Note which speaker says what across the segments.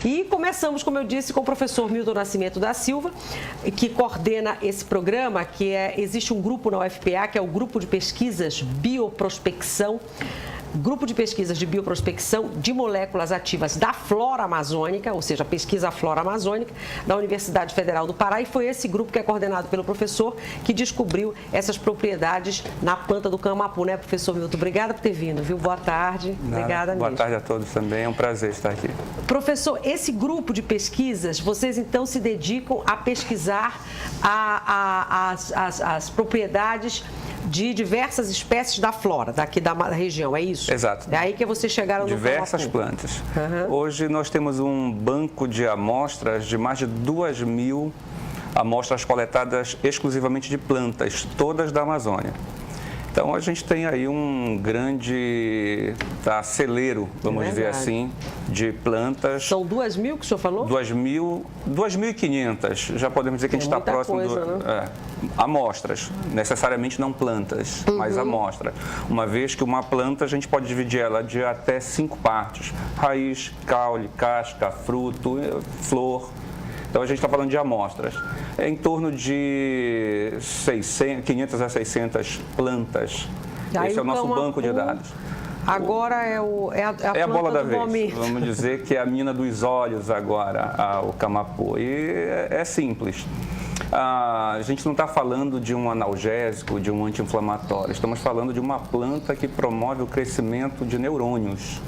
Speaker 1: E começamos, como eu disse, com o professor Milton Nascimento da Silva, que coordena esse programa, existe um grupo na UFPA, que é o Grupo de Pesquisas Bioprospecção, Grupo de Pesquisas de Bioprospecção de Moléculas Ativas da Flora Amazônica, ou seja, pesquisa Flora Amazônica, da Universidade Federal do Pará, e foi esse grupo que é coordenado pelo professor que descobriu essas propriedades na planta do camapu, né, professor Milton? Obrigada por ter vindo, viu? Boa tarde. Obrigada mesmo.
Speaker 2: Boa tarde a todos também, é um prazer estar aqui.
Speaker 1: Professor, esse grupo de pesquisas, vocês então se dedicam a pesquisar as propriedades de diversas espécies da flora, daqui da região, é isso?
Speaker 2: Exato.
Speaker 1: É aí que vocês chegaram no
Speaker 2: diversas plantas. Hoje nós temos um banco de amostras de mais de 2.000 amostras coletadas exclusivamente de plantas, todas da Amazônia. Então a gente tem aí um grande celeiro, vamos dizer assim, de plantas.
Speaker 1: São 2.000 que o senhor falou?
Speaker 2: 2.500, já podemos dizer que a gente está próximo amostras, necessariamente não plantas, mas amostra. Uma vez que uma planta a gente pode dividir ela de até 5 partes: raiz, caule, casca, fruto, flor. Então a gente está falando de amostras. É em torno de 500 a 600 plantas. Esse é o nosso banco de dados.
Speaker 1: Agora é a
Speaker 2: bola da vez.
Speaker 1: Momento.
Speaker 2: Vamos dizer que é a mina dos olhos agora, o camapu. E é simples. A gente não está falando de um analgésico, de um anti-inflamatório. Estamos falando de uma planta que promove o crescimento de neurônios.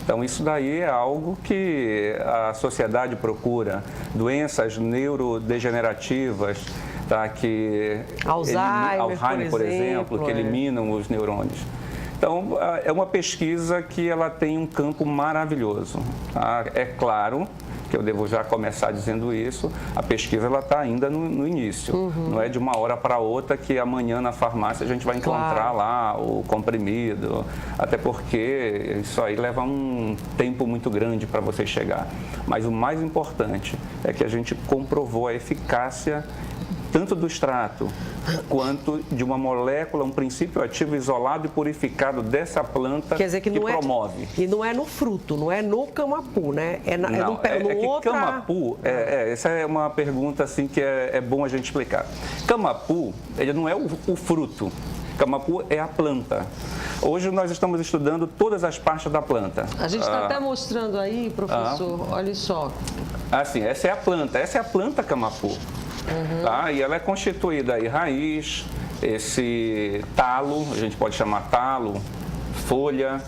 Speaker 2: Então, isso daí é algo que a sociedade procura. Doenças neurodegenerativas, que Alzheimer, por exemplo, que eliminam os neurônios. Então, é uma pesquisa que ela tem um campo maravilhoso. É claro que eu devo já começar dizendo isso, a pesquisa está ainda no início. Não é de uma hora para outra que amanhã na farmácia a gente vai encontrar lá o comprimido, até porque isso aí leva um tempo muito grande para você chegar. Mas o mais importante é que a gente comprovou a eficácia tanto do extrato quanto de uma molécula, um princípio ativo isolado e purificado dessa planta.
Speaker 1: Quer dizer que promove. E não é no fruto, não é no camapu, né?
Speaker 2: Camapu, essa é uma pergunta assim que é bom a gente explicar. Camapu, ele não é o fruto. Camapu é a planta. Hoje nós estamos estudando todas as partes da planta.
Speaker 1: A gente está até mostrando aí, professor, olha só.
Speaker 2: Assim, essa é a planta camapu. E ela é constituída aí raiz, esse talo, a gente pode chamar talo, folha,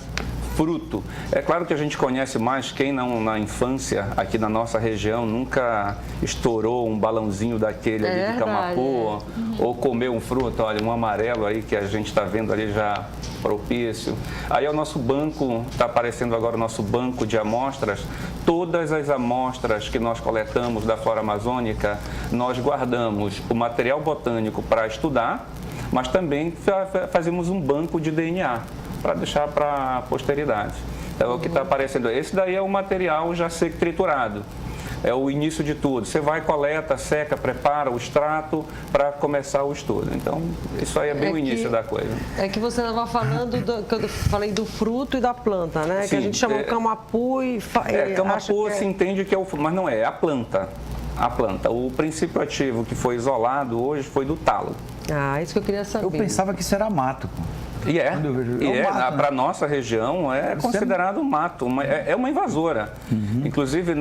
Speaker 2: fruto. É claro que a gente conhece mais, quem não na infância, aqui na nossa região, nunca estourou um balãozinho daquele ali de camapu, ou comeu um fruto, olha, um amarelo aí que a gente está vendo ali já propício. Aí é o nosso banco, está aparecendo agora o nosso banco de amostras. Todas as amostras que nós coletamos da flora amazônica, nós guardamos o material botânico para estudar, mas também fazemos um banco de DNA para deixar para a posteridade. Então, o que está aparecendo, esse daí é o material já seco triturado. É o início de tudo. Você vai, coleta, seca, prepara o extrato para começar o estudo. Então, isso aí é bem o início da coisa.
Speaker 1: É que você estava falando, que eu falei do fruto e da planta, né? Sim, que a gente chama camapu e...
Speaker 2: camapu se entende que é o fruto, mas não é a planta. A planta. O princípio ativo que foi isolado hoje foi do talo.
Speaker 1: Isso que eu queria saber.
Speaker 3: Eu pensava que isso era mato.
Speaker 2: Para a nossa região é considerado mato, é uma invasora. Inclusive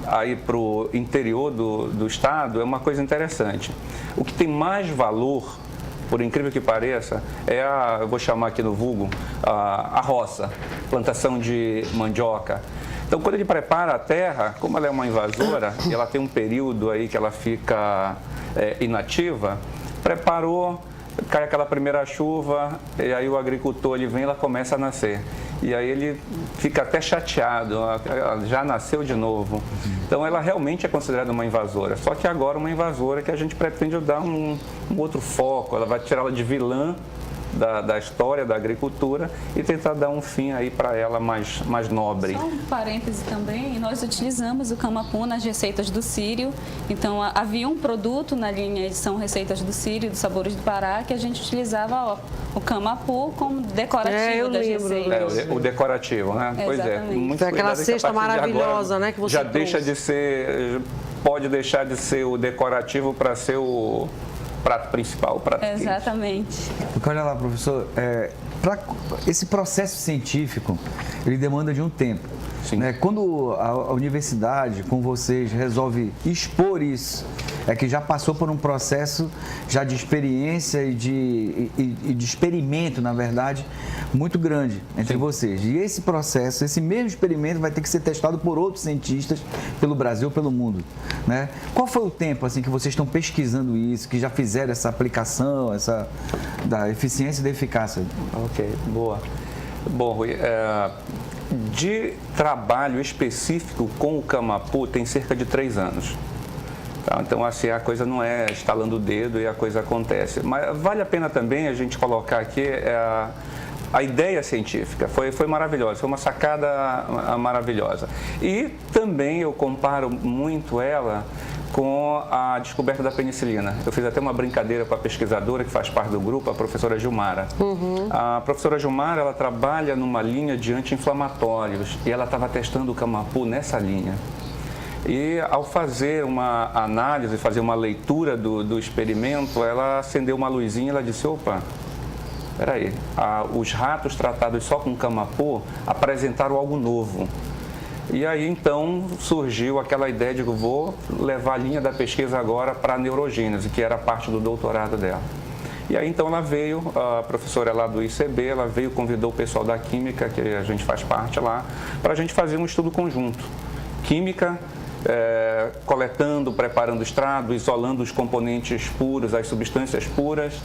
Speaker 2: aí para o interior do estado é uma coisa interessante. O que tem mais valor, por incrível que pareça, eu vou chamar aqui no vulgo, a roça, plantação de mandioca. Então, quando ele prepara a terra, como ela é uma invasora e ela tem um período aí que ela fica inativa, preparou, cai aquela primeira chuva, e aí o agricultor ele vem e ela começa a nascer. E aí ele fica até chateado, ela já nasceu de novo. Então ela realmente é considerada uma invasora, só que agora uma invasora que a gente pretende dar um outro foco, ela vai tirá-la de vilã da história da agricultura e tentar dar um fim aí para ela mais nobre.
Speaker 3: Só um parêntese também, nós utilizamos o camapu nas receitas do Sírio, então havia um produto na linha edição Receitas do Sírio, dos Sabores do Pará, que a gente utilizava o camapu como decorativo das receitas.
Speaker 2: O decorativo, né?
Speaker 3: Exatamente.
Speaker 2: Pois é, muito
Speaker 1: Foi aquela
Speaker 2: cuidado,
Speaker 1: cesta maravilhosa,
Speaker 2: agora,
Speaker 1: né, que você
Speaker 2: já
Speaker 1: trouxe.
Speaker 2: deixa de ser, pode deixar de ser o decorativo para ser o prato principal, o prato quente.
Speaker 3: Exatamente.
Speaker 4: Porque olha lá, professor, esse processo científico, ele demanda de um tempo.
Speaker 2: Sim.
Speaker 4: Né? Quando a universidade, com vocês, resolve expor isso, é que já passou por um processo já de experiência e de experimento, na verdade, muito grande entre vocês. E esse processo, esse mesmo experimento vai ter que ser testado por outros cientistas pelo Brasil, pelo mundo. Né? Qual foi o tempo assim, que vocês estão pesquisando isso, que já fizeram essa aplicação, da eficiência e da eficácia?
Speaker 2: Ok, boa. Bom, Rui, de trabalho específico com o camapu tem cerca de 3 anos. Tá? Então, assim, a coisa não é estalando o dedo e a coisa acontece. Mas vale a pena também a gente colocar aqui a ideia científica. Foi maravilhosa, foi uma sacada maravilhosa. E também eu comparo muito ela com a descoberta da penicilina. Eu fiz até uma brincadeira com a pesquisadora que faz parte do grupo, a professora Gilmara. A professora Gilmara, ela trabalha numa linha de anti-inflamatórios e ela estava testando o camapu nessa linha. E ao fazer uma análise, fazer uma leitura do experimento, ela acendeu uma luzinha e ela disse, opa, peraí, os ratos tratados só com camapu apresentaram algo novo. E aí, então, surgiu aquela ideia de que eu vou levar a linha da pesquisa agora para a neurogênese, que era parte do doutorado dela. E aí, então, ela veio, a professora lá do ICB, ela veio, convidou o pessoal da Química, que a gente faz parte lá, para a gente fazer um estudo conjunto. Química, coletando, preparando extrato, isolando os componentes puros, as substâncias puras,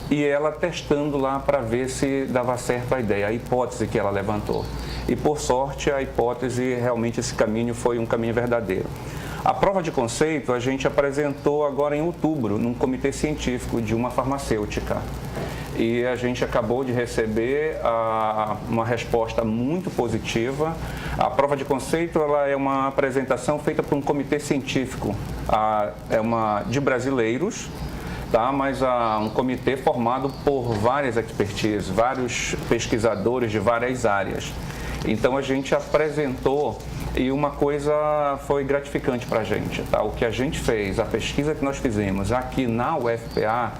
Speaker 2: e ela testando lá para ver se dava certo a ideia, a hipótese que ela levantou. E, por sorte, a hipótese, realmente, esse caminho foi um caminho verdadeiro. A prova de conceito a gente apresentou agora em outubro, num comitê científico de uma farmacêutica. E a gente acabou de receber uma resposta muito positiva. A prova de conceito ela é uma apresentação feita por um comitê científico, de brasileiros, tá? Mas um comitê formado por várias expertises, vários pesquisadores de várias áreas. Então a gente apresentou e uma coisa foi gratificante para a gente. Tá? O que a gente fez, a pesquisa que nós fizemos aqui na UFPA,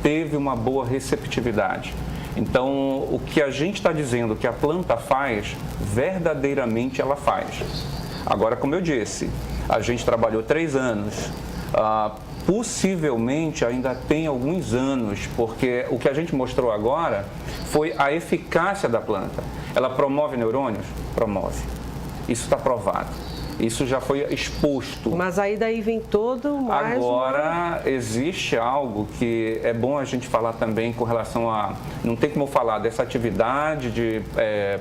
Speaker 2: teve uma boa receptividade. Então, o que a gente está dizendo que a planta faz, verdadeiramente ela faz. Agora, como eu disse, a gente trabalhou 3 anos. Possivelmente ainda tem alguns anos, porque o que a gente mostrou agora foi a eficácia da planta. Ela promove neurônios? Promove. Isso está provado. Isso já foi exposto.
Speaker 1: Mas aí daí vem todo mais...
Speaker 2: Agora, existe algo que é bom a gente falar também com relação a... Não tem como falar dessa atividade de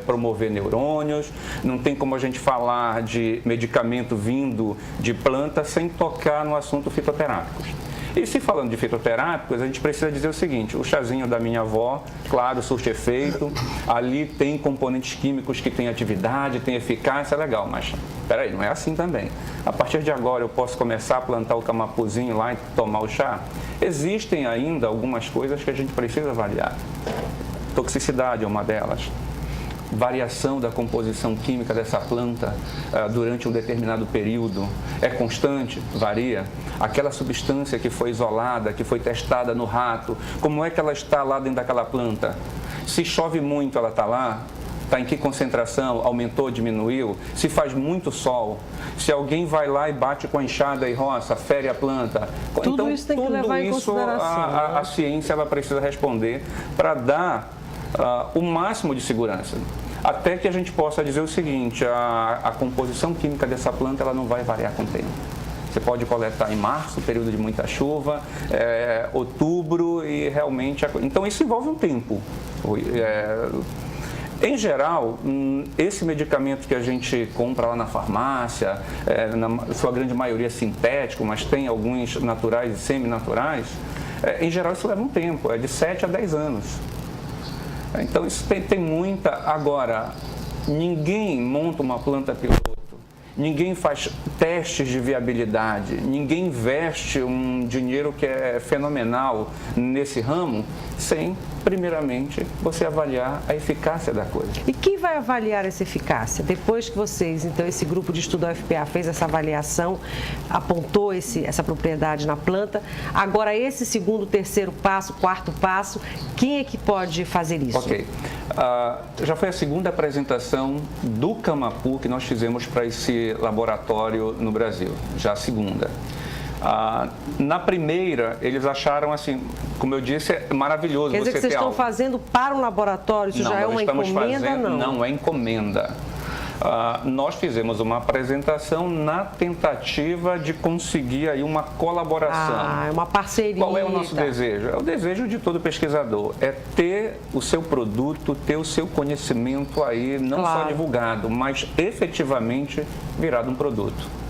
Speaker 2: promover neurônios, não tem como a gente falar de medicamento vindo de planta sem tocar no assunto fitoterápicos. E se falando de fitoterápicos, a gente precisa dizer o seguinte, o chazinho da minha avó, claro, surte efeito, ali tem componentes químicos que têm atividade, têm eficácia, legal, mas peraí, não é assim também. A partir de agora eu posso começar a plantar o camapuzinho lá e tomar o chá? Existem ainda algumas coisas que a gente precisa avaliar. Toxicidade é uma delas. Variação da composição química dessa planta durante um determinado período é constante? Varia. Aquela substância que foi isolada, que foi testada no rato, como é que ela está lá dentro daquela planta? Se chove muito, ela está lá? Está em que concentração? Aumentou, diminuiu? Se faz muito sol? Se alguém vai lá e bate com a enxada e roça, fere a planta?
Speaker 1: Tudo
Speaker 2: então,
Speaker 1: isso tem que levar em consideração.
Speaker 2: A ciência ela precisa responder para dar o máximo de segurança. Até que a gente possa dizer o seguinte, a composição química dessa planta ela não vai variar com o tempo. Você pode coletar em março, período de muita chuva, outubro e realmente... Então isso envolve um tempo. Em geral, esse medicamento que a gente compra lá na farmácia, na sua grande maioria sintético, mas tem alguns naturais e semi-naturais, Em geral, isso leva um tempo, é de 7 a 10 anos. Então, isso tem muita... Agora, ninguém monta uma planta piloto, ninguém faz testes de viabilidade, ninguém investe um dinheiro que é fenomenal nesse ramo sem, primeiramente, você avaliar a eficácia da coisa.
Speaker 1: E quem vai avaliar essa eficácia? Depois que vocês, então, esse grupo de estudo da UFPA fez essa avaliação, apontou essa propriedade na planta, agora esse segundo, terceiro passo, quarto passo, quem é que pode fazer isso?
Speaker 2: Ok. Já foi a segunda apresentação do Camapu que nós fizemos para esse laboratório no Brasil, já a segunda. Na primeira, eles acharam assim, como eu disse, é maravilhoso.
Speaker 1: Quer dizer que vocês estão fazendo para um laboratório, isso já é uma encomenda, não?
Speaker 2: Não, é encomenda. Nós fizemos uma apresentação na tentativa de conseguir aí uma colaboração.
Speaker 1: É uma parceria.
Speaker 2: Qual é o nosso desejo? É o desejo de todo pesquisador, é ter o seu produto, ter o seu conhecimento aí, não só divulgado, mas efetivamente virado um produto.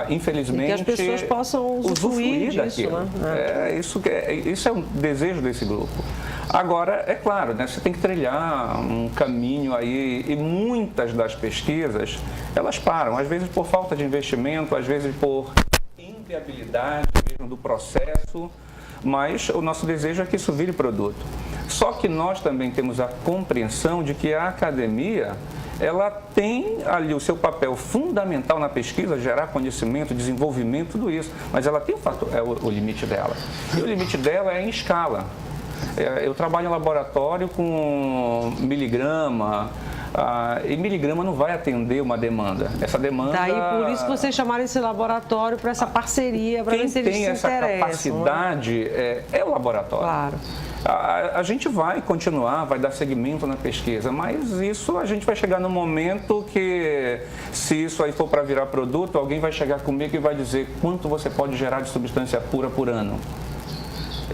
Speaker 2: Infelizmente,
Speaker 1: e que as pessoas possam usufruir disso, né? Isso é um desejo desse grupo. Agora, é claro, né, você tem que trilhar um caminho aí e muitas das pesquisas, elas param, às vezes por falta de investimento, às vezes por inviabilidade mesmo do processo, mas o nosso desejo é que isso vire produto. Só que nós também temos a compreensão de que a academia, ela tem ali o seu papel fundamental na pesquisa, gerar conhecimento, desenvolvimento, tudo isso, mas ela tem o limite dela. E o limite dela é em escala. Eu trabalho em laboratório com miligrama, e miligrama não vai atender uma demanda. Essa demanda... Daí por isso que vocês chamaram esse laboratório para essa parceria, para ver se eles se interessam.
Speaker 2: Quem tem essa capacidade é o laboratório.
Speaker 1: Claro.
Speaker 2: A gente vai continuar, vai dar seguimento na pesquisa, mas isso a gente vai chegar no momento que, se isso aí for para virar produto, alguém vai chegar comigo e vai dizer quanto você pode gerar de substância pura por ano.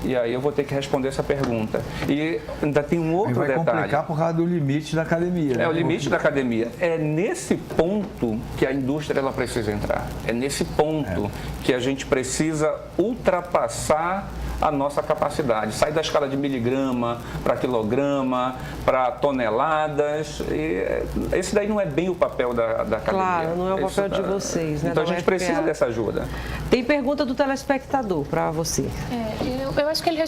Speaker 2: E aí eu vou ter que responder essa pergunta. E ainda tem um outro detalhe.
Speaker 4: Vai complicar por causa do limite da academia.
Speaker 2: É o limite da academia. É nesse ponto que a indústria ela precisa entrar. É nesse ponto que a gente precisa ultrapassar a nossa capacidade. Sair da escala de miligrama para quilograma, para toneladas. E esse daí não é bem o papel da academia.
Speaker 1: Claro, não é o papel de vocês, né?
Speaker 2: Então a gente precisa dessa ajuda.
Speaker 1: Tem pergunta do telespectador para você.
Speaker 5: Eu acho que ele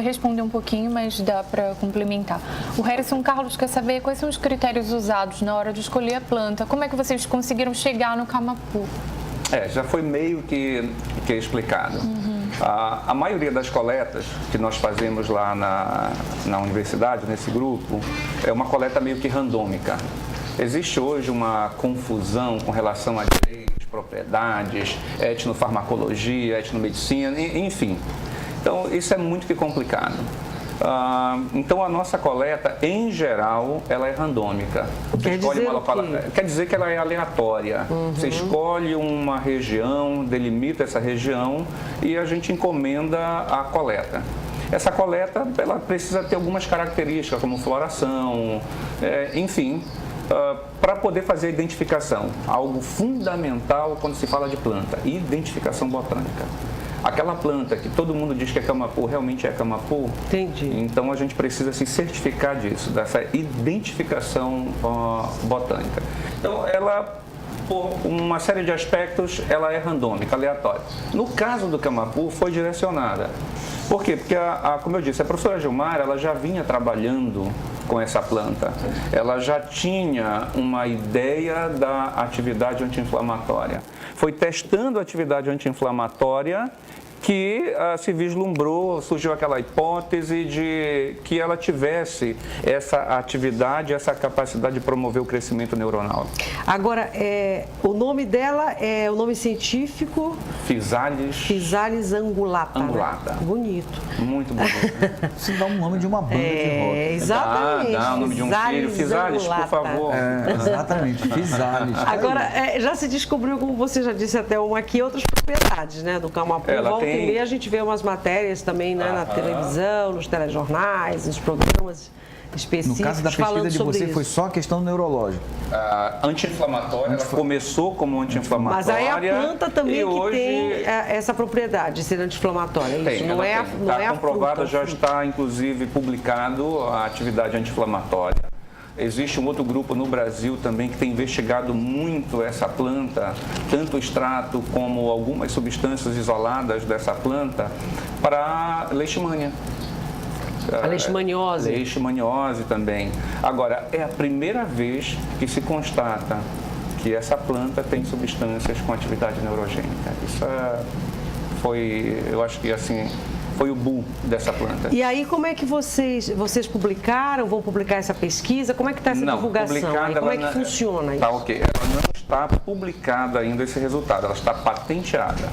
Speaker 5: respondeu um pouquinho, mas dá para complementar. O Harrison Carlos quer saber quais são os critérios usados na hora de escolher a planta. Como é que vocês conseguiram chegar no Camapu?
Speaker 2: Já foi meio que explicado. A maioria das coletas que nós fazemos lá na universidade, nesse grupo, é uma coleta meio que randômica. Existe hoje uma confusão com relação a direitos, propriedades, etnofarmacologia, etnomedicina, enfim. Então, isso é muito que complicado. Então, a nossa coleta, em geral, ela é randômica. Quer dizer que ela é aleatória. Você escolhe uma região, delimita essa região e a gente encomenda a coleta. Essa coleta, ela precisa ter algumas características, como floração, enfim, para poder fazer a identificação. Algo fundamental quando se fala de planta, identificação botânica. Aquela planta que todo mundo diz que é Camapu, realmente é Camapu?
Speaker 1: Entendi.
Speaker 2: Então, a gente precisa se certificar disso, dessa identificação botânica. Então, ela, por uma série de aspectos, ela é randômica, aleatória. No caso do Camapu, foi direcionada. Por quê? Porque, como eu disse, a professora Gilmar, ela já vinha trabalhando com essa planta. Ela já tinha uma ideia da atividade anti-inflamatória. Foi testando a atividade anti-inflamatória que se vislumbrou, surgiu aquela hipótese de que ela tivesse essa atividade, essa capacidade de promover o crescimento neuronal.
Speaker 1: Agora, o nome dela é o nome científico?
Speaker 2: Physalis
Speaker 1: angulata.
Speaker 2: Angulata.
Speaker 1: Né? Bonito.
Speaker 2: Muito bonito.
Speaker 4: Isso dá um nome de uma banda de rock.
Speaker 1: Exatamente.
Speaker 2: Dá o nome de um filho. Physalis, por favor.
Speaker 4: Exatamente, Physalis.
Speaker 1: Agora, já se descobriu, como você já disse até uma aqui, outras propriedades, né, do Camapu. Volta e meia a gente vê umas matérias também, né, na televisão, nos telejornais, nos programas específicos
Speaker 4: No caso da pesquisa
Speaker 1: falando
Speaker 4: de
Speaker 1: sobre
Speaker 4: você,
Speaker 1: isso.
Speaker 4: foi só a questão neurológica.
Speaker 2: Anti-inflamatória, ela começou como anti-inflamatória.
Speaker 1: Mas aí a planta também
Speaker 2: e
Speaker 1: que
Speaker 2: hoje
Speaker 1: tem essa propriedade de ser anti-inflamatória, é isso?
Speaker 2: tem,
Speaker 1: Não é a
Speaker 2: comprovada,
Speaker 1: fruta,
Speaker 2: já está inclusive publicado a atividade anti-inflamatória. Existe um outro grupo no Brasil também que tem investigado muito essa planta, tanto o extrato como algumas substâncias isoladas dessa planta, para leishmania.
Speaker 1: A leishmaniose.
Speaker 2: Leishmaniose também. Agora, é a primeira vez que se constata que essa planta tem substâncias com atividade neurogênica. Isso eu acho que assim, foi o boom dessa planta.
Speaker 1: E aí, como é que vocês publicaram, vão publicar essa pesquisa? Como é que está essa divulgação? Aí? Como é que funciona isso?
Speaker 2: Tá, ok. Ela não está publicada ainda esse resultado, ela está patenteada.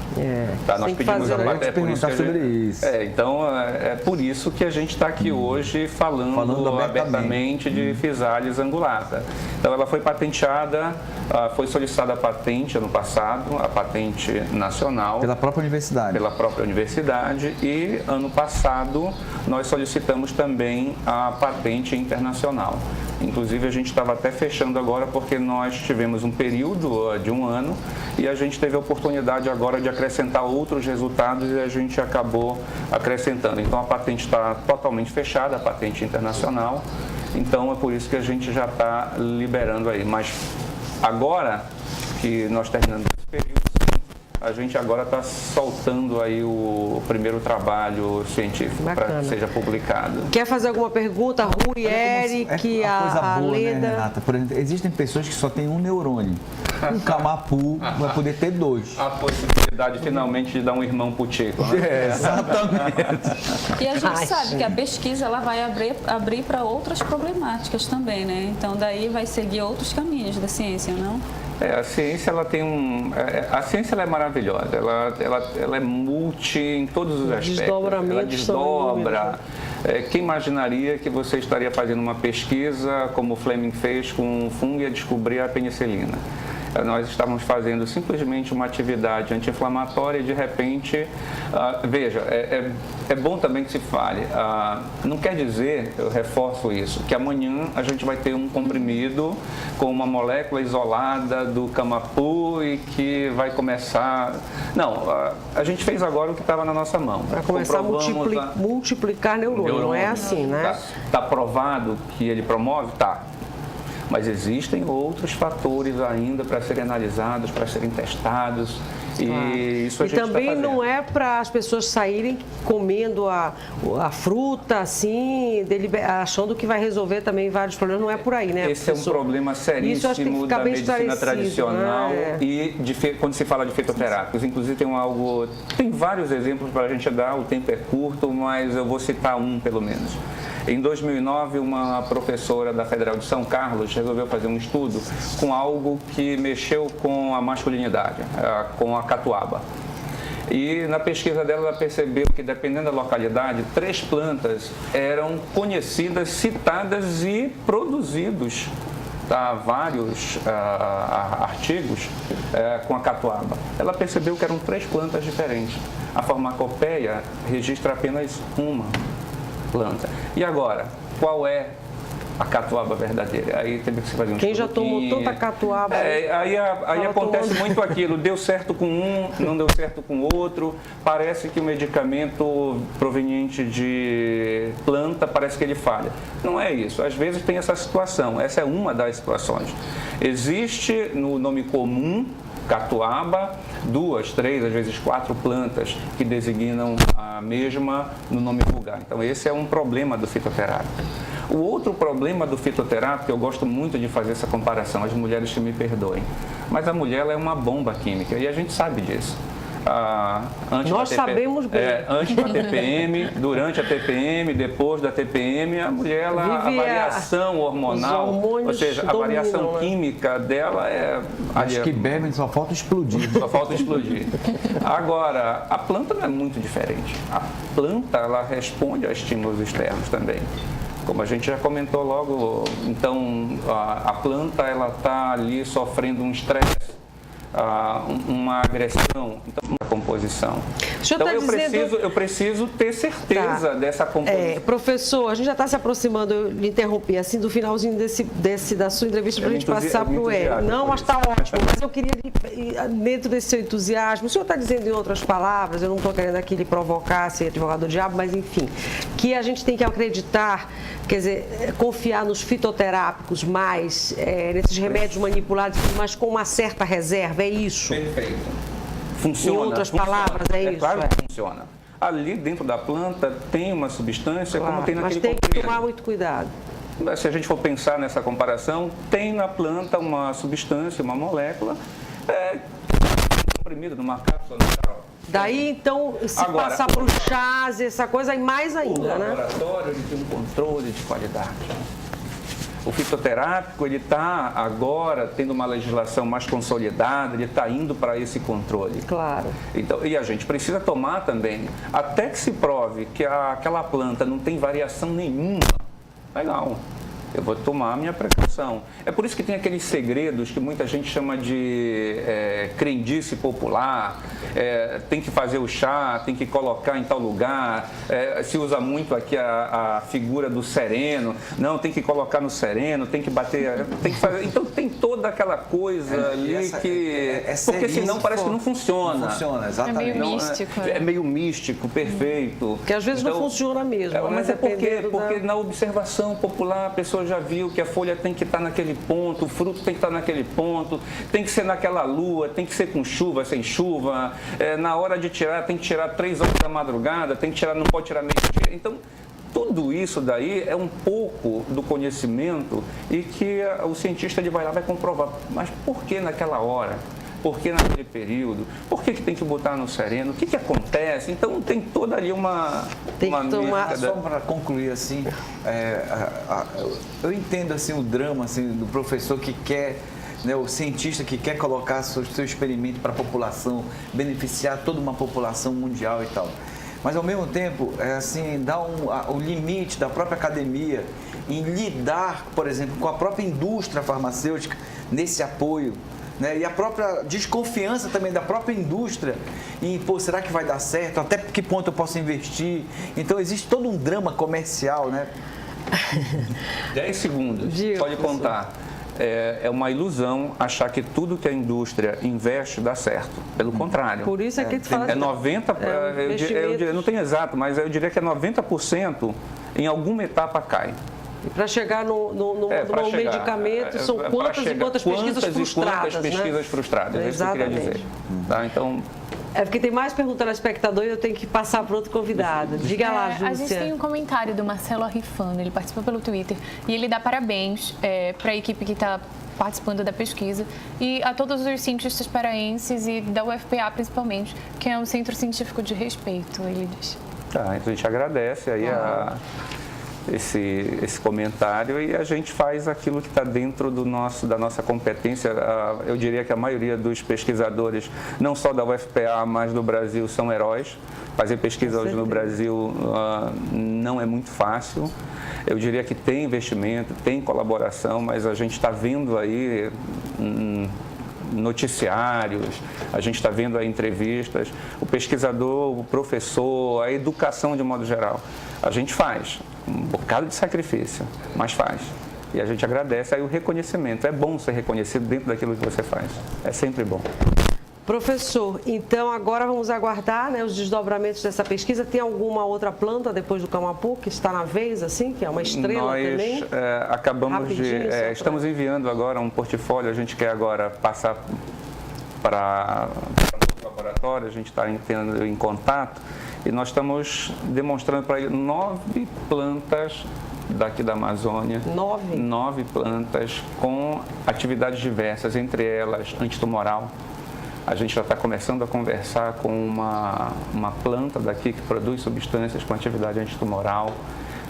Speaker 2: Tá, nós pedimos a patente.
Speaker 4: Perguntar sobre isso.
Speaker 2: Então, é por isso que a gente está aqui hoje falando abertamente de Physalis angulata. Então, ela foi patenteada, foi solicitada a patente ano passado, a patente nacional.
Speaker 4: Pela própria universidade.
Speaker 2: Pela própria universidade e ano passado nós solicitamos também a patente internacional. Inclusive a gente estava até fechando agora porque nós tivemos um período de um ano e a gente teve a oportunidade agora de acrescentar outros resultados e a gente acabou acrescentando. Então a patente está totalmente fechada, a patente internacional. Então é por isso que a gente já está liberando aí. Mas agora que nós terminamos esse período, a gente agora está soltando aí o primeiro trabalho científico para que seja publicado.
Speaker 1: Quer fazer alguma pergunta? Rui, Eric, a Leda?
Speaker 4: Né, Renata? Por exemplo, existem pessoas que só têm um neurônio. Um camapu vai poder ter dois.
Speaker 2: A possibilidade finalmente de dar um irmão pro Tico, né?
Speaker 4: Exatamente.
Speaker 3: E a gente sabe que a pesquisa ela vai abrir para outras problemáticas também, né? Então daí vai seguir outros caminhos da ciência, não?
Speaker 2: A ciência ela tem a ciência ela é maravilhosa, ela é multi em todos os aspectos. Ela desdobra. Quem imaginaria que você estaria fazendo uma pesquisa como o Fleming fez com um fungo e ia descobrir a penicilina? Nós estávamos fazendo simplesmente uma atividade anti-inflamatória e de repente, veja, é bom também que se fale, não quer dizer, eu reforço isso, que amanhã a gente vai ter um comprimido com uma molécula isolada do camapu e que vai começar... Não, a gente fez agora o que estava na nossa mão.
Speaker 1: Vai começar a multiplicar neurônio, não é assim, né?
Speaker 2: Está provado que ele promove? Tá. Mas existem outros fatores ainda para serem analisados, para serem testados. E isso a gente
Speaker 1: também
Speaker 2: tá
Speaker 1: não é para as pessoas saírem comendo a fruta assim, achando que vai resolver também vários problemas. Não é por aí, né?
Speaker 2: Esse é um problema seríssimo da medicina tradicional, né? E quando se fala de fitoterápicos. Inclusive tem vários exemplos para a gente dar, o tempo é curto, mas eu vou citar um pelo menos. Em 2009, uma professora da Federal de São Carlos resolveu fazer um estudo com algo que mexeu com a masculinidade, com a catuaba. E na pesquisa dela, ela percebeu que, dependendo da localidade, 3 plantas eram conhecidas, citadas e produzidos vários artigos com a catuaba. Ela percebeu que eram 3 plantas diferentes. A farmacopeia registra apenas uma planta. E agora, qual é a catuaba verdadeira? Aí teve que se fazer um
Speaker 1: Quem já tomou tanta catuaba?
Speaker 2: Aí acontece muito aquilo, deu certo com um, não deu certo com outro, parece que o medicamento proveniente de planta, parece que ele falha. Não é isso, às vezes tem essa situação, essa é uma das situações. Existe no nome comum, catuaba, 2, 3, às vezes 4 plantas que designam a mesma no nome vulgar. Então esse é um problema do fitoterápico. O outro problema do fitoterápico, eu gosto muito de fazer essa comparação, as mulheres que me perdoem, mas a mulher ela é uma bomba química e a gente sabe disso.
Speaker 1: Nós sabemos bem.
Speaker 2: Antes da TPM, durante a TPM, depois da TPM, a mulher, a variação hormonal, ou seja, a variação química dela
Speaker 4: Acho que bebem, só falta explodir.
Speaker 2: Só falta explodir. Agora, a planta não é muito diferente. A planta, ela responde a estímulos externos também. Como a gente já comentou logo, então a planta, ela está ali sofrendo um estresse, uma agressão. Então, composição.
Speaker 1: O senhor
Speaker 2: Então
Speaker 1: tá
Speaker 2: eu preciso ter certeza dessa composição.
Speaker 1: Professor, a gente já está se aproximando, eu lhe interrompi, assim, do finalzinho da sua entrevista para a gente passar para o Hélio. Não, mas está ótimo, mas eu queria, dentro desse seu entusiasmo, o senhor está dizendo em outras palavras, eu não estou querendo aqui lhe provocar, ser advogado do diabo, mas enfim, que a gente tem que acreditar, quer dizer, confiar nos fitoterápicos mais, nesses remédios manipulados, mas com uma certa reserva, é isso?
Speaker 2: Perfeito. Funciona.
Speaker 1: Em outras palavras, é isso?
Speaker 2: Claro que funciona. Ali dentro da planta tem uma substância,
Speaker 1: Claro,
Speaker 2: como tem naquele
Speaker 1: mas tem que
Speaker 2: comprimido.
Speaker 1: tomar muito cuidado.
Speaker 2: Se a gente for pensar nessa comparação, tem na planta uma substância, uma molécula, comprimida numa cápsula natural.
Speaker 1: Daí, então, se
Speaker 2: Agora,
Speaker 1: passar para o chás, essa coisa, aí mais ainda,
Speaker 2: O
Speaker 1: né?
Speaker 2: laboratório ele tem um controle de qualidade. O fitoterápico, ele está agora tendo uma legislação mais consolidada, ele está indo para esse controle.
Speaker 1: Claro.
Speaker 2: Então, e a gente precisa tomar também, até que se prove que aquela planta não tem variação nenhuma, legal, eu vou tomar a minha precaução. É por isso que tem aqueles segredos que muita gente chama de crendice popular, tem que fazer o chá, tem que colocar em tal lugar, se usa muito aqui a figura do sereno, não, tem que colocar no sereno, tem que bater, tem que fazer, então tem toda aquela coisa ali que... porque senão parece que não funciona.
Speaker 4: Não funciona, exatamente.
Speaker 5: É meio místico.
Speaker 2: É meio místico, perfeito.
Speaker 1: Que às vezes
Speaker 2: Então,
Speaker 1: não funciona mesmo.
Speaker 2: mas é porque
Speaker 1: dependendo
Speaker 2: na observação popular a pessoa já viu que a folha tem que estar naquele ponto, o fruto tem que estar naquele ponto, tem que ser naquela lua, tem que ser com chuva, sem chuva, na hora de tirar tem que tirar 3 horas da madrugada, tem que tirar, não pode tirar meio-dia. Então, tudo isso daí é um pouco do conhecimento e que o cientista ele vai lá e vai comprovar. Mas por que naquela hora? Por que naquele período? Por que tem que botar no sereno? O que acontece? Então tem toda ali uma...
Speaker 1: Tem que tomar...
Speaker 4: Só para concluir, assim, eu entendo assim, o drama assim, do professor que quer, né, o cientista que quer colocar seu experimento para a população, beneficiar toda uma população mundial e tal. Mas, ao mesmo tempo, dá o limite da própria academia em lidar, por exemplo, com a própria indústria farmacêutica nesse apoio. Né? E a própria desconfiança também da própria indústria em, será que vai dar certo? Até que ponto eu posso investir? Então, existe todo um drama comercial, né?
Speaker 2: 10 segundos,
Speaker 1: Diga,
Speaker 2: pode contar. É uma ilusão achar que tudo que a indústria investe dá certo. Pelo contrário.
Speaker 1: Por isso é que a gente fala...
Speaker 2: 90%, eu não tenho exato, mas eu diria que é 90% em alguma etapa cai.
Speaker 1: E para chegar no medicamento, são quantas e quantas pesquisas frustradas,
Speaker 2: quantas pesquisas frustradas, é isso que eu queria dizer. Tá? Então...
Speaker 1: porque tem mais perguntas no espectador e eu tenho que passar para outro convidado. Diga lá, Júcia.
Speaker 5: A gente tem um comentário do Marcelo Arrifano, ele participou pelo Twitter, e ele dá parabéns para a equipe que está participando da pesquisa e a todos os cientistas paraenses e da UFPA principalmente, que é um centro científico de respeito, ele diz.
Speaker 2: Tá, então a gente agradece aí esse comentário e a gente faz aquilo que está dentro da nossa competência. Eu diria que a maioria dos pesquisadores, não só da UFPA, mas do Brasil, são heróis. Fazer pesquisa hoje no Brasil não é muito fácil. Eu diria que tem investimento, tem colaboração, mas a gente está vendo aí noticiários, a gente está vendo aí entrevistas, o pesquisador, o professor, a educação de modo geral. A gente faz um bocado de sacrifício, mas faz. E a gente agradece aí o reconhecimento. É bom ser reconhecido dentro daquilo que você faz. É sempre bom.
Speaker 1: Professor, então agora vamos aguardar, né, os desdobramentos dessa pesquisa. Tem alguma outra planta depois do camapu que está na vez, assim, que é uma estrela também?
Speaker 2: Nós acabamos estamos enviando agora um portfólio, a gente quer agora passar para o laboratório, a gente está entrando em contato e nós estamos demonstrando para ele 9 plantas daqui da Amazônia. 9? 9 plantas com atividades diversas, entre elas antitumoral. A gente já está começando a conversar com uma planta daqui que produz substâncias com atividade antitumoral.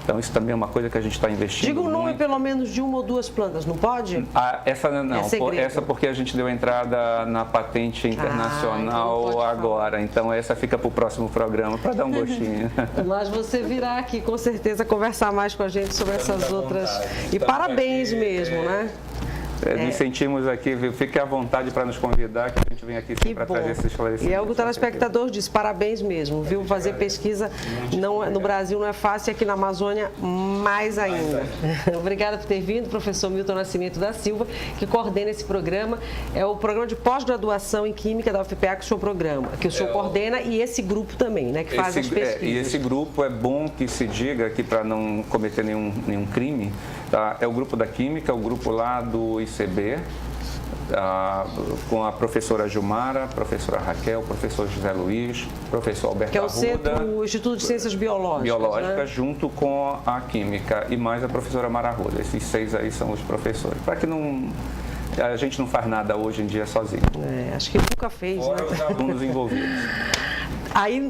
Speaker 2: Então, isso também é uma coisa que a gente está investindo.
Speaker 1: Diga o nome,
Speaker 2: muito.
Speaker 1: Pelo menos, de uma ou duas plantas, não pode?
Speaker 2: Essa não. Essa porque a gente deu entrada na patente internacional
Speaker 1: então
Speaker 2: agora. Então, essa fica para o próximo programa, para dar um gostinho.
Speaker 1: Mas você virá aqui, com certeza, conversar mais com a gente sobre essas outras. E parabéns mesmo, né?
Speaker 2: Nos sentimos aqui, fique à vontade para nos convidar, que a gente gente vem aqui
Speaker 1: Que
Speaker 2: para
Speaker 1: bom.
Speaker 2: trazer esse esclarecimento.
Speaker 1: E é o que o telespectador diz, parabéns mesmo, viu? Fazer pesquisa no Brasil não é fácil e aqui na Amazônia mais ainda. Obrigada por ter vindo, professor Milton Nascimento da Silva, que coordena esse programa. É o programa de pós-graduação em Química da UFPA que o senhor coordena e esse grupo também, né, que faz as pesquisas.
Speaker 2: E esse grupo é bom que se diga aqui para não cometer nenhum crime, tá? É o grupo da Química, é o grupo lá do ICB, com a professora Gilmara, professora Raquel, professor José Luiz, professor Alberto
Speaker 1: Que é o
Speaker 2: Arruda,
Speaker 1: o Instituto de Ciências Biológicas, né?
Speaker 2: junto com a Química e mais a professora Mara Arruda. Esses 6 aí são os professores. Para que a gente não faz nada hoje em dia sozinho.
Speaker 1: Acho que nunca fez,
Speaker 2: Fora
Speaker 1: né?
Speaker 2: os alunos envolvidos.
Speaker 1: Aí